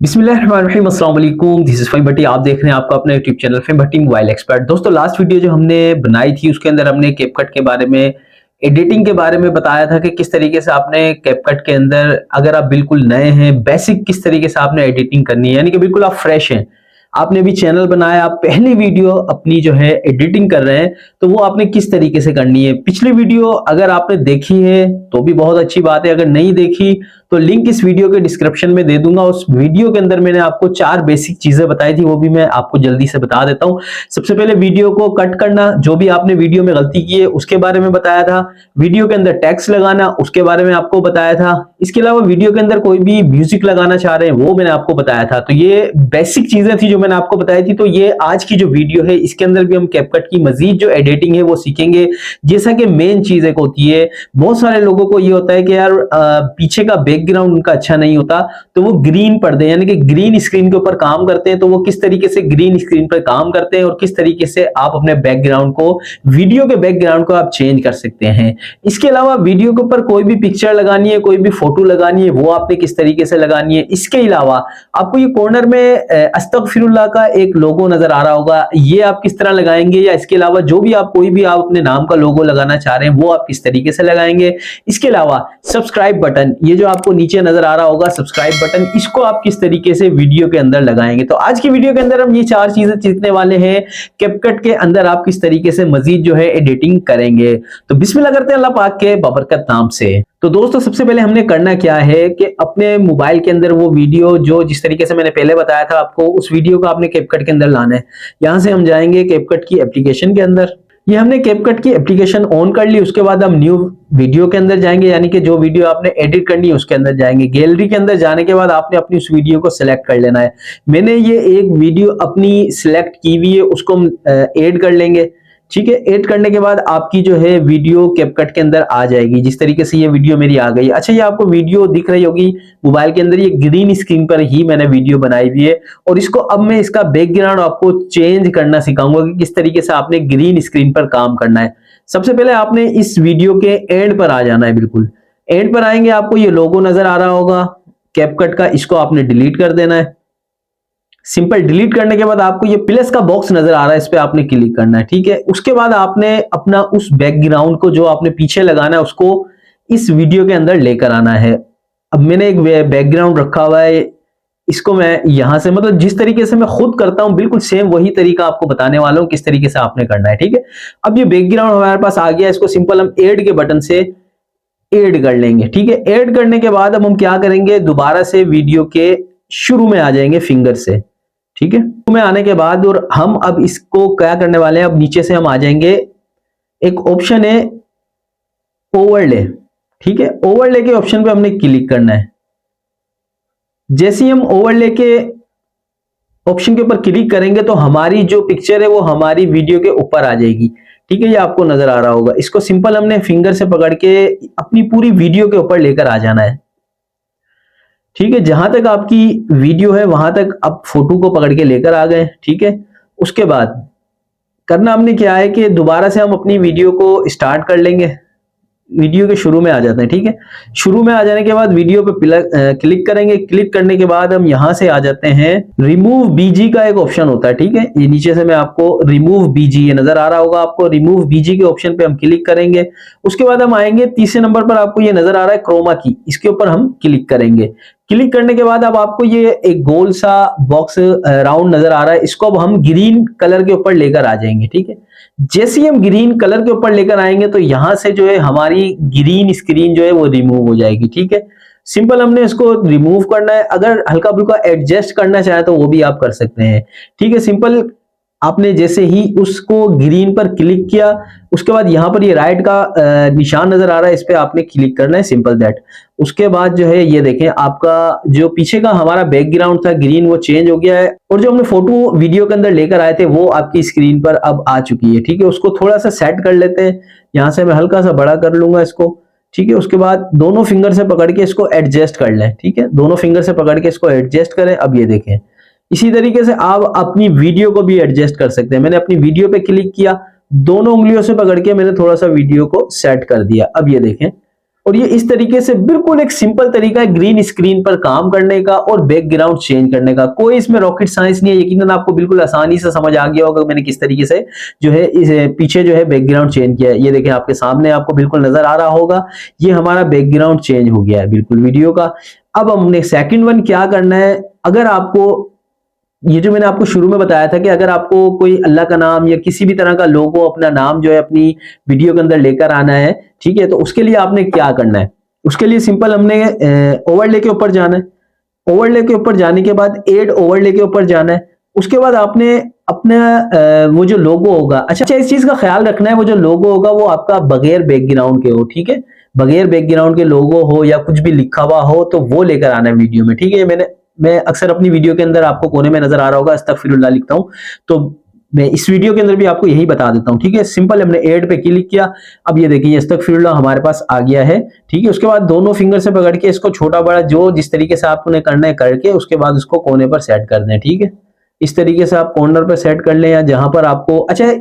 बिस्मिल्लाहिर्रहमानिर्रहीम, अस्सलाम वालेकुम। दिस इज फ़हीम भट्टी। आप देख रहे हैं आपका अपना यूट्यूब चैनल फ़हीम भट्टी मोबाइल एक्सपर्ट। दोस्तों, लास्ट वीडियो जो हमने बनाई थी उसके अंदर हमने कैपकट के बारे में, एडिटिंग के बारे में बताया था कि किस तरीके से आपने कैपकट के अंदर, अगर आप बिल्कुल नए हैं, बेसिक किस तरीके से आपने एडिटिंग करनी है, यानी कि बिल्कुल आप फ्रेश हैं, आपने अभी चैनल बनाया, आप पहली वीडियो अपनी जो है एडिटिंग कर रहे हैं, तो वो आपने किस तरीके से करनी है। पिछली वीडियो अगर आपने देखी है तो भी बहुत अच्छी बात है, अगर नहीं देखी तो लिंक इस वीडियो के डिस्क्रिप्शन में दे दूंगा। उस वीडियो के अंदर मैंने आपको 4 बेसिक चीजें बताई थी, वो भी मैं आपको जल्दी से बता देता हूं। सबसे पहले वीडियो को कट करना, जो भी आपने वीडियो में गलती की है उसके बारे में बताया था। वीडियो के अंदर टेक्स्ट लगाना, उसके बारे में आपको बताया था। इसके अलावा वीडियो के अंदर कोई भी म्यूजिक लगाना चाह रहे हैं वो मैंने आपको बताया था। तो ये बेसिक चीजें थी जो मैंने आपको बताई थी। तो ये आज की जो वीडियो है इसके अंदर भी हम कैपकट की मजीद जो एडिटिंग है वो सीखेंगे। जैसा कि मेन चीज एक होती है, बहुत सारे लोगों को ये होता है कि यार पीछे का बैकग्राउंड उनका अच्छा नहीं होता, तो वो ग्रीन पर्दे यानी कि ग्रीन स्क्रीन के ऊपर काम करते हैं। तो वो किस तरीके से ग्रीन स्क्रीन पर काम करते हैं और किस तरीके से आप अपने बैकग्राउंड को, वीडियो के बैकग्राउंड को आप चेंज कर सकते हैं। इसके अलावा वीडियो के ऊपर कोई भी पिक्चर लगानी है, कोई भी फोटो लगानी है, वो आपने किस तरीके से लगानी है। इसके अलावा आपको ये कॉर्नर में अस्तगफिरुल्लाह का एक लोगो नजर आ रहा होगा, ये आप किस तरह लगाएंगे, या इसके अलावा जो भी आप कोई भी आप अपने नाम का लोगो लगाना चाह रहे हैं वो आप किस तरीके से लगाएंगे। इसके अलावा सब्सक्राइब बटन, ये जो आपको नीचे नजर आ रहा होगा सब्सक्राइब बटन, इसको आप किस तरीके से वीडियो के अंदर लगाएंगे। तो आज की वीडियो के अंदर हम ये 4 चीजें सीखने वाले हैं, कैपकट के अंदर आप किस तरीके से मजीद जो है एडिटिंग करेंगे। तो बिस्मिल्लाह करते हैं अल्लाह पाक के बाबरकत नाम से। तो दोस्तों, सबसे पहले हमने करना क्या है कि अपने मोबाइल के अंदर वो वीडियो जो जिस तरीके से मैंने पहले बताया था आपको, उस वीडियो को आपने कैपकट के अंदर लाना है। यहां से हम जाएंगे कैपकट की एप्लीकेशन के अंदर। ये हमने कैपकट की एप्लीकेशन ऑन कर ली। उसके बाद हम न्यू वीडियो के अंदर जाएंगे, यानी कि जो वीडियो आपने एडिट करनी है उसके अंदर जाएंगे। गैलरी के अंदर जाने के बाद आपने अपनी उस वीडियो को सिलेक्ट कर लेना है। मैंने ये एक वीडियो अपनी सिलेक्ट की हुई है, उसको हम ऐड कर लेंगे। ठीक है, ऐड करने के बाद आपकी जो है वीडियो कैपकट के अंदर आ जाएगी। जिस तरीके से ये वीडियो मेरी आ गई। अच्छा, ये आपको वीडियो दिख रही होगी मोबाइल के अंदर, ये ग्रीन स्क्रीन पर ही मैंने वीडियो बनाई हुई है। और इसको अब मैं इसका बैकग्राउंड आपको चेंज करना सिखाऊंगा कि किस तरीके से आपने ग्रीन स्क्रीन पर काम करना है। सबसे पहले आपने इस वीडियो के एंड पर आ जाना है। बिल्कुल एंड पर आएंगे, आपको ये लोगो नजर आ रहा होगा कैपकट का, इसको आपने डिलीट कर देना है। सिंपल डिलीट करने के बाद आपको ये प्लस का बॉक्स नजर आ रहा है, इस पे आपने क्लिक करना है। ठीक है, उसके बाद आपने अपना उस बैकग्राउंड को जो आपने पीछे लगाना है उसको इस वीडियो के अंदर लेकर आना है। अब मैंने एक बैकग्राउंड रखा हुआ है, इसको मैं यहां से, मतलब जिस तरीके से मैं खुद करता हूं बिल्कुल सेम वही तरीका आपको बताने वाला हूं किस तरीके से आपने करना है। ठीक है, अब ये बैकग्राउंड हमारे पास आ गया, इसको सिंपल हम ऐड के बटन से ऐड कर लेंगे। ठीक है, ऐड करने के बाद अब हम क्या करेंगे, दोबारा से वीडियो के शुरू में आ जाएंगे फिंगर से। ठीक है, में आने के बाद और हम अब इसको क्या करने वाले हैं, अब नीचे से हम आ जाएंगे, एक ऑप्शन है ओवरले। ठीक है, ओवरले के ऑप्शन पे हमने क्लिक करना है। जैसे ही हम ओवरले के ऑप्शन के ऊपर क्लिक करेंगे तो हमारी जो पिक्चर है वो हमारी वीडियो के ऊपर आ जाएगी। ठीक है, ये आपको नजर आ रहा होगा। इसको सिंपल हमने फिंगर से पकड़ के अपनी पूरी वीडियो के ऊपर लेकर आ जाना है। ठीक है, जहां तक आपकी वीडियो है वहां तक आप फोटो को पकड़ के लेकर आ गए। ठीक है, उसके बाद करना हमने क्या है कि दोबारा से हम अपनी वीडियो को स्टार्ट कर लेंगे। वीडियो के शुरू में आ जाते हैं। ठीक है, शुरू में आ जाने के बाद वीडियो पे क्लिक करेंगे। क्लिक करने के बाद हम यहां से आ जाते हैं, रिमूव बीजी का एक ऑप्शन होता है। ठीक है, ये नीचे से मैं आपको रिमूव बीजी, ये नजर आ रहा होगा आपको, रिमूव बीजी के ऑप्शन पे हम क्लिक करेंगे। उसके बाद हम आएंगे तीसरे नंबर पर, आपको ये नजर आ रहा है क्रोमा की, इसके ऊपर हम क्लिक करेंगे। क्लिक करने के बाद अब आपको ये एक गोल सा बॉक्स राउंड नजर आ रहा है, इसको अब हम ग्रीन कलर के ऊपर लेकर आ जाएंगे। ठीक है, जैसे ही हम ग्रीन कलर के ऊपर लेकर आएंगे तो यहां से जो है हमारी ग्रीन स्क्रीन जो है वो रिमूव हो जाएगी। ठीक है, सिंपल हमने इसको रिमूव करना है। अगर हल्का फुल्का एडजस्ट करना चाहे तो वो भी आप कर सकते हैं। ठीक है, सिंपल आपने जैसे ही उसको ग्रीन पर क्लिक किया, उसके बाद यहां पर ये राइट का निशान नजर आ रहा है, इस पे आपने क्लिक करना है, सिंपल दैट। उसके बाद जो है ये देखें, आपका जो पीछे का हमारा बैकग्राउंड था ग्रीन, वो चेंज हो गया है और जो हमने फोटो वीडियो के अंदर लेकर आए थे वो आपकी स्क्रीन पर अब आ चुकी है। ठीक है, उसको थोड़ा सा सेट कर लेते हैं। यहां से मैं हल्का सा बड़ा कर लूंगा इसको। ठीक है, उसके बाद दोनों फिंगर से पकड़ के इसको एडजस्ट कर लें। ठीक है, दोनों फिंगर से पकड़ के इसको एडजस्ट करें। अब ये देखें, इसी तरीके से आप अपनी वीडियो को भी एडजस्ट कर सकते हैं। मैंने अपनी वीडियो पे क्लिक किया, दोनों उंगलियों से पकड़ के मैंने थोड़ा सा वीडियो को सेट कर दिया। अब ये देखें, और ये इस तरीके से बिल्कुल एक सिंपल तरीका है ग्रीन स्क्रीन पर काम करने का और बैकग्राउंड चेंज करने का। कोई इसमें रॉकेट साइंस नहीं है, यकीनन आपको बिल्कुल आसानी से समझ आ गया होगा मैंने किस तरीके से जो है इस पीछे जो है बैकग्राउंड चेंज किया है। ये देखिए आपके सामने आपको बिल्कुल नजर आ रहा होगा, ये हमारा बैकग्राउंड चेंज हो गया है बिल्कुल वीडियो का। अब हमने सेकंड वन क्या करना है, अगर आपको ये जो मैंने आपको शुरू में बताया था कि अगर आपको कोई अल्लाह का नाम या किसी भी तरह का लोगो अपना नाम जो है अपनी वीडियो के अंदर लेकर आना है, ठीक है, तो उसके लिए आपने क्या करना है, उसके लिए सिंपल हमने ओवरले के ऊपर जाना है। ओवरले के ऊपर जाने के बाद एड ओवरले के ऊपर जाना है। उसके बाद आपने अपना वो जो लोगो होगा, अच्छा इस चीज का ख्याल रखना है, वो जो लोगो होगा वो आपका बगैर बैकग्राउंड के हो, ठीक है, बगैर बैकग्राउंड के लोगो हो या कुछ भी लिखा हुआ हो तो वो लेकर आना है वीडियो में, ठीक है। मैं अक्सर अपनी वीडियो के अंदर आपको कोने में नजर आ रहा होगा अस्तगफिरुल्लाह लिखता हूं, तो मैं इस वीडियो के अंदर भी आपको यही बता देता हूं, ठीक है। सिंपल हमने ऐड पे क्लिक किया, अब ये देखिए अस्तगफिरुल्लाह हमारे पास आ गया है, ठीक है। उसके बाद दोनों फिंगर से पकड़ के इसको छोटा बड़ा जो जिस तरीके से आपने करना है करके उसके बाद उसको कोने पर सेट कर दें, ठीक है। इस तरीके से आप कॉर्नर पर सेट कर लें या जहां पर आपको, अच्छा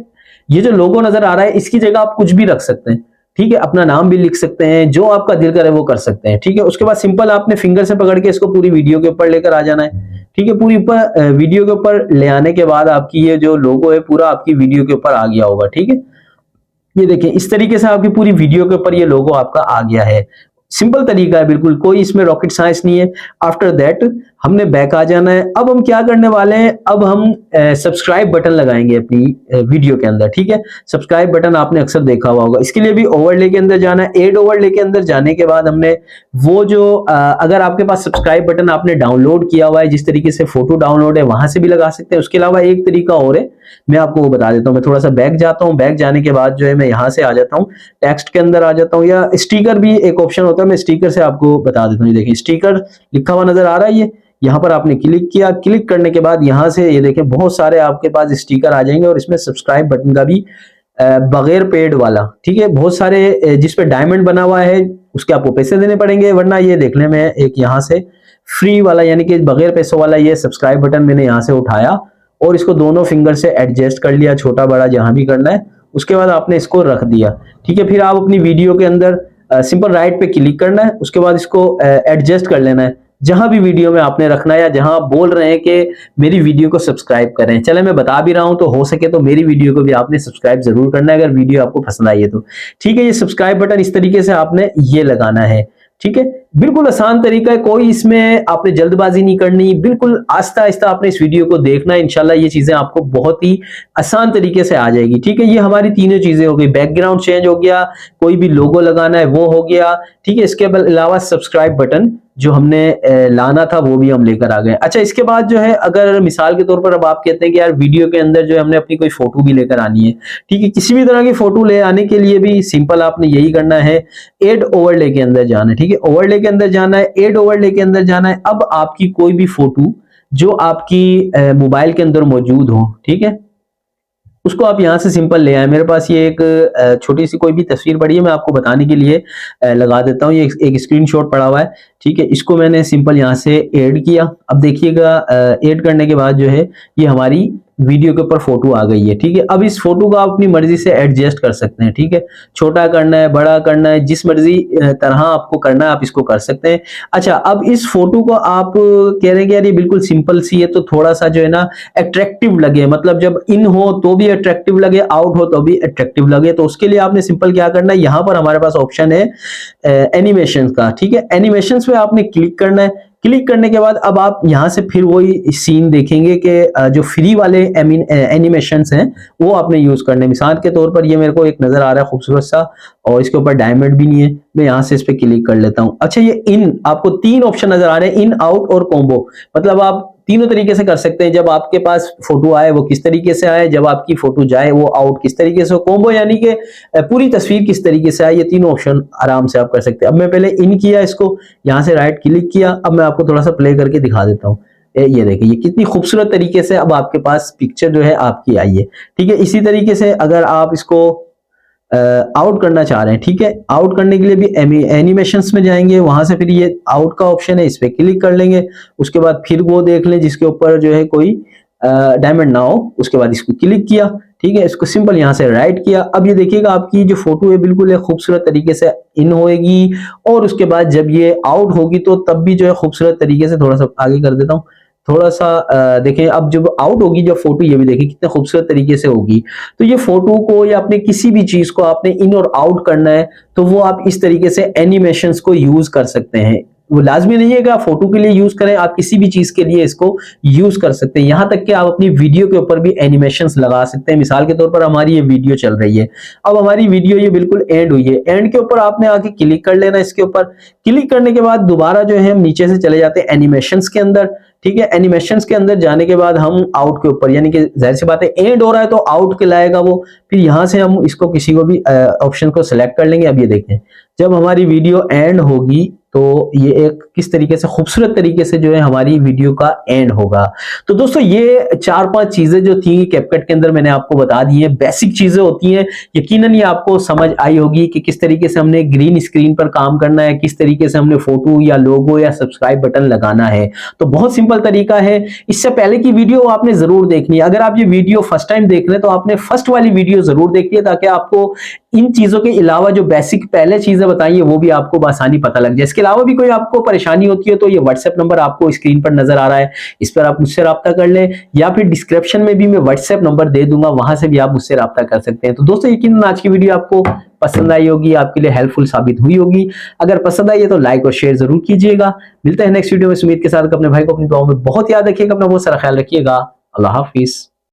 ये जो लोगो नजर आ रहा है इसकी जगह आप कुछ भी रख सकते हैं, ठीक है, अपना नाम भी लिख सकते हैं, जो आपका दिल करे वो कर सकते हैं, ठीक है। उसके बाद सिंपल आपने फिंगर से पकड़ के इसको पूरी वीडियो के ऊपर लेकर आ जाना है, ठीक है। पूरी ऊपर वीडियो के ऊपर ले आने के बाद आपकी ये जो लोगो है पूरा आपकी वीडियो के ऊपर आ गया होगा, ठीक है। ये देखिए इस तरीके से आपकी पूरी वीडियो के ऊपर ये लोगो आपका आ गया है। सिंपल तरीका है बिल्कुल, कोई इसमें रॉकेट साइंस नहीं है। आफ्टर दैट हमने बैक आ जाना है। अब हम क्या करने वाले हैं, अब हम सब्सक्राइब बटन लगाएंगे अपनी वीडियो के अंदर, ठीक है। सब्सक्राइब बटन आपने अक्सर देखा हुआ होगा, इसके लिए भी ओवरले के अंदर जाना है। एड ओवरले के अंदर जाने के बाद हमने वो जो अगर आपके पास सब्सक्राइब बटन आपने डाउनलोड किया हुआ है, जिस तरीके से फोटो डाउनलोड है वहां से भी लगा सकते हैं। उसके अलावा एक तरीका और है, मैं आपको वो बता देता हूँ। मैं थोड़ा सा बैक जाता हूँ, बैक जाने के बाद जो है मैं यहाँ से आ जाता हूँ, टेक्स्ट के अंदर आ जाता हूँ, या स्टिकर भी एक ऑप्शन होता है, मैं स्टिकर से आपको बता देता हूँ। देखिए स्टिकर लिखा हुआ नजर आ रहा है, ये यहाँ पर आपने क्लिक किया। क्लिक करने के बाद यहाँ से ये देखें बहुत सारे आपके पास स्टिकर आ जाएंगे और इसमें सब्सक्राइब बटन का भी बगैर पेड वाला, ठीक है, बहुत सारे जिसपे डायमंड बना हुआ है उसके आपको पैसे देने पड़ेंगे, वरना ये देख लें मैं एक यहाँ से फ्री वाला यानी कि बगैर पैसों वाला ये सब्सक्राइब बटन मैंने यहाँ से उठाया और इसको दोनों फिंगर से एडजस्ट कर लिया, छोटा बड़ा जहां भी करना है। उसके बाद आपने इसको रख दिया, ठीक है। फिर आप अपनी वीडियो के अंदर सिंपल राइट पे क्लिक करना है, उसके बाद इसको एडजस्ट कर लेना है जहां भी वीडियो में आपने रखना है, या जहां आप बोल रहे हैं कि मेरी वीडियो को सब्सक्राइब करें। चले मैं बता भी रहा हूं तो हो सके तो मेरी वीडियो को भी आपने सब्सक्राइब जरूर करना है अगर वीडियो आपको पसंद आई है तो, ठीक है। ये सब्सक्राइब बटन इस तरीके से आपने ये लगाना है, ठीक है। बिल्कुल आसान तरीका है, कोई इसमें आपने जल्दबाजी नहीं करनी, बिल्कुल आस्ता आस्ता आपने इस वीडियो को देखना है। इंशाल्लाह ये चीजें आपको बहुत ही आसान तरीके से आ जाएगी, ठीक है। ये हमारी तीनों चीजें हो गई, बैकग्राउंड चेंज हो गया, कोई भी लोगो लगाना है वो हो गया, ठीक है। इसके अलावा सब्सक्राइब बटन जो हमने लाना था वो भी हम लेकर आ गए। अच्छा इसके बाद जो है अगर मिसाल के तौर पर अब आप कहते हैं कि यार वीडियो के अंदर जो है हमने अपनी कोई फोटो भी लेकर आनी है, ठीक है, किसी भी तरह की फोटो ले आने के लिए भी सिंपल आपने यही करना है, एड ओवरले के अंदर जाना है, ठीक है। ओवरले के अंदर जाना है, एड ओवरले के अंदर जाना है। अब आपकी कोई भी फोटो जो आपकी मोबाइल के अंदर मौजूद हो, ठीक है, उसको आप यहाँ से सिंपल ले आए। मेरे पास ये एक छोटी सी कोई भी तस्वीर पड़ी है, मैं आपको बताने के लिए लगा देता हूँ। ये एक स्क्रीनशॉट पड़ा हुआ है, ठीक है। इसको मैंने सिंपल यहाँ से ऐड किया। अब देखिएगा ऐड करने के बाद जो है ये हमारी वीडियो के ऊपर फोटो आ गई है, ठीक है। अब इस फोटो को आप अपनी मर्जी से एडजस्ट कर सकते हैं, ठीक है। छोटा करना है, बड़ा करना है, जिस मर्जी तरह आपको करना है आप इसको कर सकते हैं। अच्छा अब इस फोटो को आप कह रहे हैं कि यार ये बिल्कुल सिंपल सी है, तो थोड़ा सा जो है ना अट्रैक्टिव लगे, मतलब जब इन हो तो भी अट्रैक्टिव लगे, आउट हो तो भी अट्रैक्टिव लगे, तो उसके लिए आपने सिंपल क्या करना है, यहाँ पर हमारे पास ऑप्शन है एनिमेशन का, ठीक है। एनिमेशन पे आपने क्लिक करना है। क्लिक करने के बाद अब आप यहां से फिर वही सीन देखेंगे कि जो फ्री वाले एनिमेशंस हैं वो आपने यूज करने। मिसाल के तौर पर ये मेरे को एक नजर आ रहा है खूबसूरत सा और इसके ऊपर डायमंड भी नहीं है, मैं यहां से इस पे क्लिक कर लेता हूं। अच्छा ये इन आपको तीन ऑप्शन नजर आ रहे हैं, इन, आउट और कॉम्बो, मतलब आप तीनों तरीके से कर सकते हैं। जब आपके पास फोटो आए वो किस तरीके से आए, जब आपकी फोटो जाए वो आउट किस तरीके से, कॉम्बो यानी कि पूरी तस्वीर किस तरीके से आए, ये तीनों ऑप्शन आराम से आप कर सकते हैं। अब मैं पहले इन किया, इसको यहां से राइट क्लिक किया। अब मैं आपको थोड़ा सा प्ले करके दिखा देता हूँ। ये देखिए ये कितनी खूबसूरत तरीके से अब आपके पास पिक्चर जो है आपकी आई है, ठीक है। इसी तरीके से अगर आप इसको आउट करना चाह रहे हैं, ठीक है, आउट करने के लिए भी एनिमेशंस में जाएंगे, वहां से फिर ये आउट का ऑप्शन है, इस पे क्लिक कर लेंगे। उसके बाद फिर वो देख लें जिसके ऊपर जो है कोई डायमंड नाउ, उसके बाद इसको क्लिक किया, ठीक है, इसको सिंपल यहाँ से राइट किया। अब ये देखिएगा आपकी जो फोटो है बिल्कुल एक खूबसूरत तरीके से इन होएगी, और उसके बाद जब ये आउट होगी तो तब भी जो है खूबसूरत तरीके से, थोड़ा सा आगे कर देता हूँ, थोड़ा सा देखें, अब जब आउट होगी जब फोटो, ये भी देखिए कितने खूबसूरत तरीके से होगी। तो ये फोटो को या अपने किसी भी चीज को आपने इन और आउट करना है तो वो आप इस तरीके से एनिमेशंस को यूज कर सकते हैं। वो लाजमी नहीं है कि आप फोटो के लिए यूज करें, आप किसी भी चीज के लिए इसको यूज कर सकते हैं। यहां तक कि आप अपनी वीडियो के ऊपर भी एनिमेशंस लगा सकते हैं। मिसाल के तौर पर हमारी ये वीडियो चल रही है, अब हमारी वीडियो ये बिल्कुल एंड हुई है, एंड के ऊपर आपने आके क्लिक कर लेना। इसके ऊपर क्लिक करने के बाद दोबारा जो है हम नीचे से चले जाते हैं एनिमेशंस के अंदर, ठीक है। एनिमेशंस के अंदर जाने के बाद हम आउट के ऊपर, यानी कि जाहिर सी बात है एंड हो रहा है तो आउट के लाएगा वो, फिर यहां से हम इसको किसी को भी ऑप्शन को सिलेक्ट कर लेंगे। अब ये देखें जब हमारी वीडियो एंड होगी तो ये एक किस तरीके से खूबसूरत तरीके से जो है हमारी वीडियो का एंड होगा। तो दोस्तों ये 4-5 चीजें जो थी कैपकट के अंदर मैंने आपको बता दी है, बेसिक चीजें होती हैं। यकीनन ये आपको समझ आई होगी कि किस तरीके से हमने ग्रीन स्क्रीन पर काम करना है, किस तरीके से हमने फोटो या लोगो या सब्सक्राइब बटन लगाना है। तो बहुत सिंपल तरीका है। इससे पहले की वीडियो आपने जरूर देखनी है। अगर आप ये वीडियो फर्स्ट टाइम देख रहे हैं तो आपने फर्स्ट वाली वीडियो जरूर देखी है, ताकि आपको इन चीजों के अलावा जो बेसिक पहले चीजें बताई है वो भी आपको आसानी पता लग जाए। इसके अलावा भी कोई आपको परेशानी होती है तो ये व्हाट्सएप नंबर आपको स्क्रीन पर नजर आ रहा है, इस पर आप मुझसे राब्ता कर लें, या फिर डिस्क्रिप्शन में भी मैं व्हाट्सएप नंबर दे दूंगा, वहां से भी आप मुझसे राब्ता कर सकते हैं। तो दोस्तों यकीनन आज की वीडियो आपको पसंद आई होगी, आपके लिए हेल्पफुल साबित हुई होगी। अगर पसंद आई है तो लाइक और शेयर जरूर कीजिएगा। मिलते हैं नेक्स्ट वीडियो में उम्मीद के साथ। अपने भाई को अपनी दुआओं में बहुत याद रखिएगा, अपना बहुत सारा ख्याल रखिएगा। अल्लाह हाफिज।